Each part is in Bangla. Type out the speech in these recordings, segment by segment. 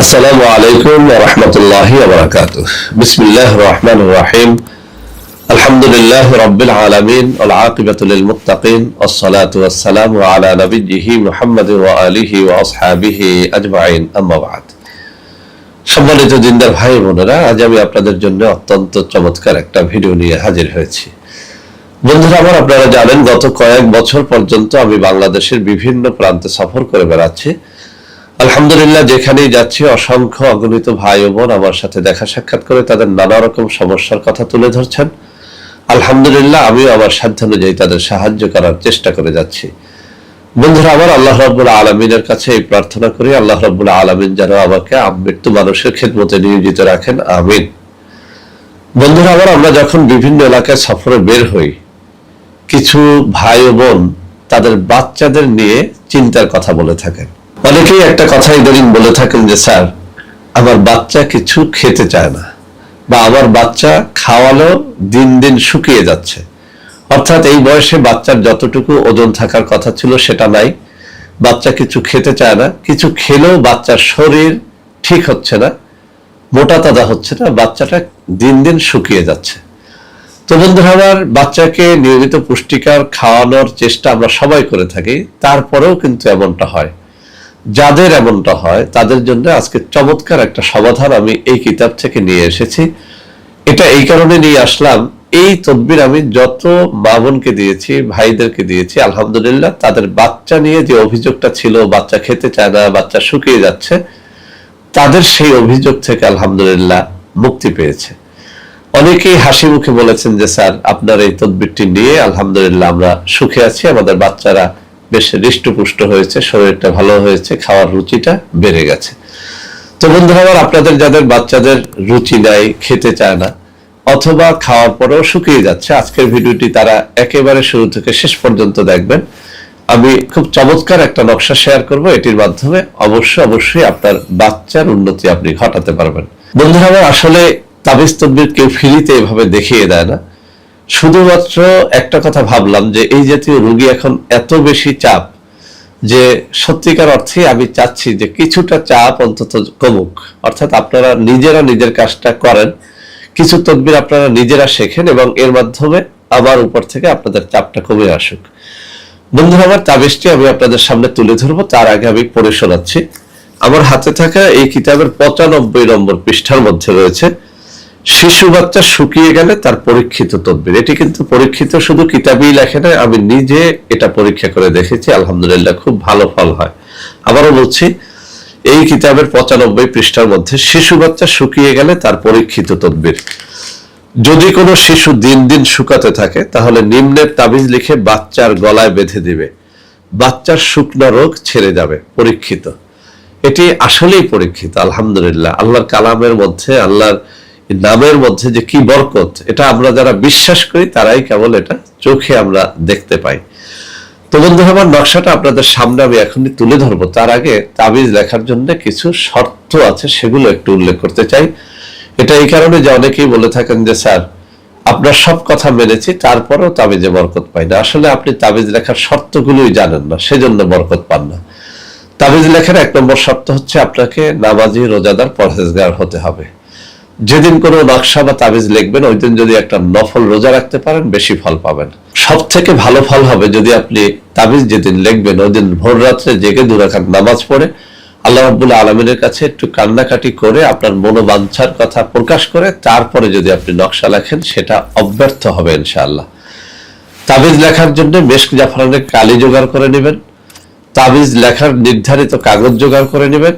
আসসালামু আলাইকুম ওয়া রাহমাতুল্লাহি ওয়া বারাকাতুহু। বিসমিল্লাহির রহমানির রহিম। আলহামদুলিল্লাহি রাব্বিল আলামিন ওয়াল আকিবাতু লিল মুত্তাকিন ওয়াস সালাতু ওয়াস সালামু আলা নাবিয়্যিহি মুহাম্মাদিন ওয়া আলিহি ওয়া আসহাবিহি আজমাইন, আম্মা বা'দ। সম্মানিত দিনদার ভাই বোনেরা, আজ আমি আপনাদের জন্য অত্যন্ত চমৎকার একটা ভিডিও নিয়ে হাজির হয়েছি। বন্ধুরা আমার, আপনারা জানেন গত কয়েক বছর পর্যন্ত আমি বাংলাদেশের বিভিন্ন প্রান্তে সফর করে বেড়াচ্ছি। আলহামদুলিল্লাহ, যেখানেই যাচ্ছি অসংখ্য অগণিত ভাই ও বোন আমার সাথে দেখা সাক্ষাৎ করে তাদের নানা রকম সমস্যার কথা তুলে ধরছেন। আলহামদুলিল্লাহ, আমিও আমার সাধ্য অনুযায়ী তাদের সাহায্য করার চেষ্টা করে যাচ্ছি। বন্ধুরা আমার, আল্লাহ রাব্বুল আলামিনের কাছে এই প্রার্থনা করি, আল্লাহ রাব্বুল আলামিন যেন আমাকে মৃত্যু মানুষের খেদমতে নিয়োজিত রাখেন, আমিন। বন্ধুরা আমার, আমরা যখন বিভিন্ন এলাকায় সফরে বের হই, কিছু ভাই ও বোন তাদের বাচ্চাদের নিয়ে চিন্তার কথা বলে থাকেন। অনেকেই একটা কথা ইদানিং বলে থাকেন যে, স্যার আমার বাচ্চা কিছু খেতে চায় না, বা আমার বাচ্চা খাওয়ালো দিন দিন শুকিয়ে যাচ্ছে। অর্থাৎ এই বয়সে বাচ্চার যতটুকু ওজন থাকার কথা ছিল সেটা নাই, বাচ্চা কিছু খেতে চায় না, কিছু খেলেও বাচ্চার শরীর ঠিক হচ্ছে না, মোটা তাজা হচ্ছে না, বাচ্চাটা দিন দিন শুকিয়ে যাচ্ছে। তো বন্ধুরা আমার, বাচ্চাকে নিয়মিত পুষ্টিকর খাওয়ানোর চেষ্টা আমরা সবাই করে থাকি, তারপরেও কিন্তু এমনটা হয়। যাদের এমনটা হয় তাদের জন্য আজকে চমৎকার একটা সমাধান আমি এই কিতাব থেকে নিয়ে এসেছি। এটা এই কারণে নিয়ে আসলাম, এই তদবির আমি যত মা বোনকে দিয়েছি, ভাইদেরকে দিয়েছি, আলহামদুলিল্লাহ তাদের বাচ্চা নিয়ে যে অভিযোগটা ছিল, বাচ্চা খেতে চায় না, বাচ্চা শুকিয়ে যাচ্ছে, তাদের সেই অভিযোগ থেকে আলহামদুলিল্লাহ মুক্তি পেয়েছে। অনেকেই হাসি মুখে বলেছেন যে, স্যার আপনার এই তদবিরটি নিয়ে আলহামদুলিল্লাহ আমরা সুখে আছি, আমাদের বাচ্চারা বেশ হৃষ্টপুষ্ট হয়েছে, শরীরটা ভালো হয়েছে, খাওয়ার রুচিটা বেড়ে গেছে। তো বন্ধুরা আমার, আপনাদের যাদের বাচ্চাদের রুচি নাই, খেতে চায় না, অথবা খাওয়ার পরেও শুকিয়ে যাচ্ছে, আজকের ভিডিওটি তারা একেবারে শুরু থেকে শেষ পর্যন্ত দেখবেন। আমি খুব চমৎকার একটা নকশা শেয়ার করব, এটির মাধ্যমে অবশ্যই আপনার বাচ্চার উন্নতি আপনি ঘটাতে পারবেন। বন্ধুরা আমার, আসলে তাবিজ তদবির কেউ ফ্রিতে এভাবে দেখিয়ে দেয় না। শুধুমাত্র একটা কথা ভাবলাম যে, এই জাতীয় রোগী এখন এত বেশি চাপ যে সত্যিকার অর্থে আমি চাচ্ছি যে কিছুটা চাপ অন্তত কমুক। অর্থাৎ আপনারা নিজেরা নিজের কাজটা করেন, কিছু তদবির আপনারা নিজেরা শেখেন, এবং এর মাধ্যমে আবার উপর থেকে আপনাদের চাপটা কমে আসুক। বন্ধুরা আমার, তাবিজটি আমি আপনাদের সামনে তুলে ধরবো, তার আগে আমি পড়ে শোনাচ্ছি। আমার হাতে থাকা এই কিতাবের 95 নম্বর পৃষ্ঠার মধ্যে রয়েছে শিশু বাচ্চা শুকিয়ে গেলে তার পরীক্ষিত তদবির। এটি কিন্তু পরীক্ষিত শুধু কিতাবেই লেখে না, আমি নিজে এটা পরীক্ষা করে দেখেছি, আলহামদুলিল্লাহ খুব ভালো ফল হয়। আবারও বলছি, এই কিতাবের 95 পৃষ্ঠার মধ্যে শিশু বাচ্চা শুকিয়ে গেলে তার পরীক্ষিত তদবির। যদি কোনো শিশু দিন দিন শুকাতে থাকে, তাহলে নিম্নের তাবিজ লিখে বাচ্চার গলায় বেঁধে দিবে, বাচ্চার শুকনো রোগ ছেড়ে যাবে। পরীক্ষিত, এটি আসলেই পরীক্ষিত। আলহামদুলিল্লাহ, আল্লাহর কালামের মধ্যে, আল্লাহর নামের মধ্যে যে কি বরকত, এটা আমরা যারা বিশ্বাস করি তারাই কেবল এটা চোখে আমরা দেখতে পাই। তো বন্ধু আমার, নকশাটা আপনাদের সামনে আমি এখনই তুলে ধরবো, তার আগে তাবিজ লেখার জন্য কিছু শর্ত আছে, সেগুলো একটু উল্লেখ করতে চাই। এটা এই কারণে যে অনেকেই বলে থাকেন যে, স্যার আপনার সব কথা মেনেছি, তারপরেও তাবিজে বরকত পাই না। আসলে আপনি তাবিজ লেখার শর্তগুলোই জানেন না, সেজন্য বরকত পান না। তাবিজ লেখার 1 নম্বর শর্ত হচ্ছে, আপনাকে নামাজি, রোজাদার, পরহেজগার হতে হবে। যেদিন কোনো নকশা বা তাবিজ লিখবেন, ওই দিন যদি একটা নফল রোজা রাখতে পারেন, বেশি ফল পাবেন। সব থেকে ভালো ফল হবে যদি আপনি তাবিজ যেদিন লিখবেন ওই দিন ভোর রাত্রে জেগে 2 রাকাত নামাজ পড়ে আল্লাহ রাব্বুল আলামিনের কাছে একটু কান্নাকাটি করে আপনার মনোবাঞ্ছার কথা প্রকাশ করে তারপরে যদি আপনি নকশা লেখেন, সেটা অব্যর্থ হবে ইনশাআল্লাহ। তাবিজ লেখার জন্য মেশক জাফরানের কালি জোগাড় করে নেবেন, তাবিজ লেখার নির্ধারিত কাগজ জোগাড় করে নেবেন।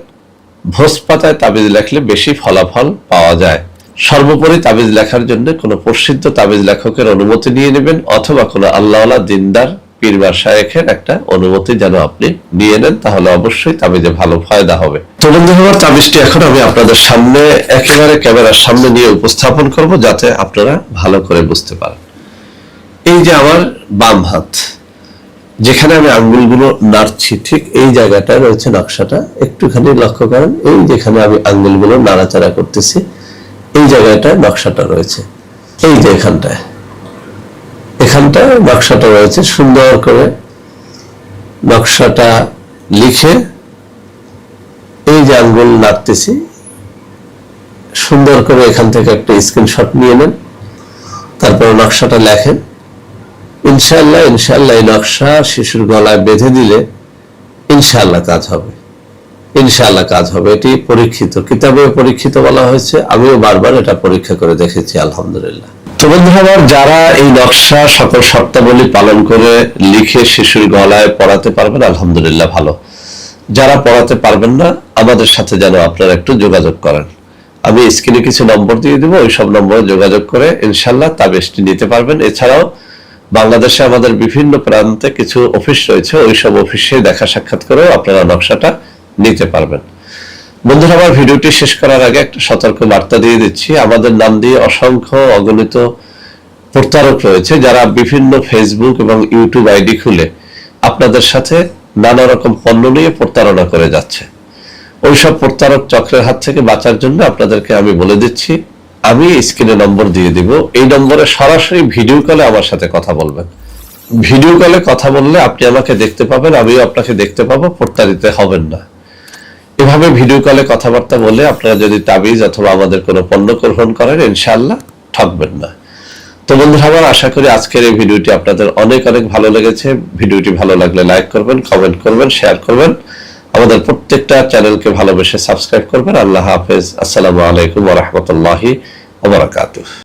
ভোজ পাতায় তাবিজ লেখলে বেশি ফলাফল পাওয়া যায়। সর্বোপরি তাবিজ লেখার জন্য কোনো প্রসিদ্ধ তাবিজ লেখকের অনুমতি নিয়ে নেবেন, অথবা কোনো আল্লাহওয়ালা দিনদার পীর বা শায়েখের একটা অনুমতি যেন আপনি নিয়ে নেন, তাহলে অবশ্যই তাবিজে ভালো ফায়দা হবে। তো বন্ধু আমার, তাবিজটি এখন আমি আপনাদের সামনে একেবারে ক্যামেরার সামনে নিয়ে উপস্থাপন করব, যাতে আপনারা ভালো করে বুঝতে পারেন। এই যে আমার বাম হাত, যেখানে আমি আঙ্গুলগুলো নাড়ছি, ঠিক এই জায়গাটায় রয়েছে নকশাটা। একটুখানি লক্ষ্য করেন, এই যেখানে আমি আঙ্গুলগুলো নাড়াচাড়া করতেছি, এই জায়গাটায় নকশাটা রয়েছে। এই যে এখানটায় নকশাটা রয়েছে। সুন্দর করে নকশাটা লিখে এই যে আঙ্গুল নাড়তেছি, সুন্দর করে এখান থেকে একটা স্ক্রিনশট নিয়ে নেন, তারপর নকশাটা লেখেন। ইনশাআল্লাহ ইনশাআল্লাহ এই নকশা শিশুর গলায় বেঁধে দিলে ইনশাআল্লাহ কাজ হবে, ইনশাআল্লাহ কাজ হবে। এটি পরীক্ষিত, কিতাবে পরীক্ষিত বলা হয়েছে, আমিও বারবার এটা পরীক্ষা করে দেখেছি, আলহামদুলিল্লাহ। তো বন্ধুরা আমার, যারা এই নকশা সকল শর্তাবলী পালন করে লিখে শিশুর গলায় পরাতে পারবেন আলহামদুলিল্লাহ ভালো। যারা পড়াতে পারবেন না, আমাদের সাথে যেন আপনারা একটু যোগাযোগ করেন। আমি স্ক্রিনে কিছু নম্বর দিয়ে দেবো, ওই সব নম্বরে যোগাযোগ করে ইনশাআল্লাহ তাবিজটি নিতে পারবেন। এছাড়াও বাংলাদেশে আমাদের বিভিন্ন প্রান্তে কিছু অফিস রয়েছে, ওই সব অফিসে দেখা সাক্ষাৎ করেও আপনারা নকশাটা নিতে পারবেন। বন্ধুরা আমার, ভিডিওটি শেষ করার আগে একটা সতর্ক বার্তা দিয়ে দিচ্ছি। আমাদের নাম দিয়ে অসংখ্য অগণিত প্রতারক রয়েছে, যারা বিভিন্ন ফেসবুক এবং ইউটিউব আইডি খুলে আপনাদের সাথে নানা রকম পণ্য নিয়ে প্রতারণা করে যাচ্ছে। ওইসব প্রতারক চক্রের হাত থেকে বাঁচার জন্য আপনাদেরকে আমি বলে দিচ্ছি, আমি স্ক্রিনে নম্বর দিয়ে দিব, এই নম্বরে সরাসরি ভিডিও কলে আমার সাথে কথা বলবেন। ভিডিও কলে কথা বললে আপনি আমাকে দেখতে পাবেন, আমিও আপনাকে দেখতে পাবো, প্রতারিত হবেন না। এভাবে ভিডিও কলে কথাবার্তা বলে আপনারা যদি তাবিজ অথবা আমাদের কোনো পণ্য গ্রহণ করেন, ইনশাআল্লাহ ঠকবেন না। তো বন্ধুরা আমার, আশা করি আজকের এই ভিডিওটি আপনাদের অনেক অনেক ভালো লেগেছে। ভিডিওটি ভালো লাগলে লাইক করবেন, কমেন্ট করবেন, শেয়ার করবেন। আমাদের প্রত্যেকটা চ্যানেলকে ভালোবেসে সাবস্ক্রাইব করবেন। আল্লাহ হাফেজ। আসসালামু আলাইকুম ওয়া রাহমাতুল্লাহি ওয়া বারাকাতুহু।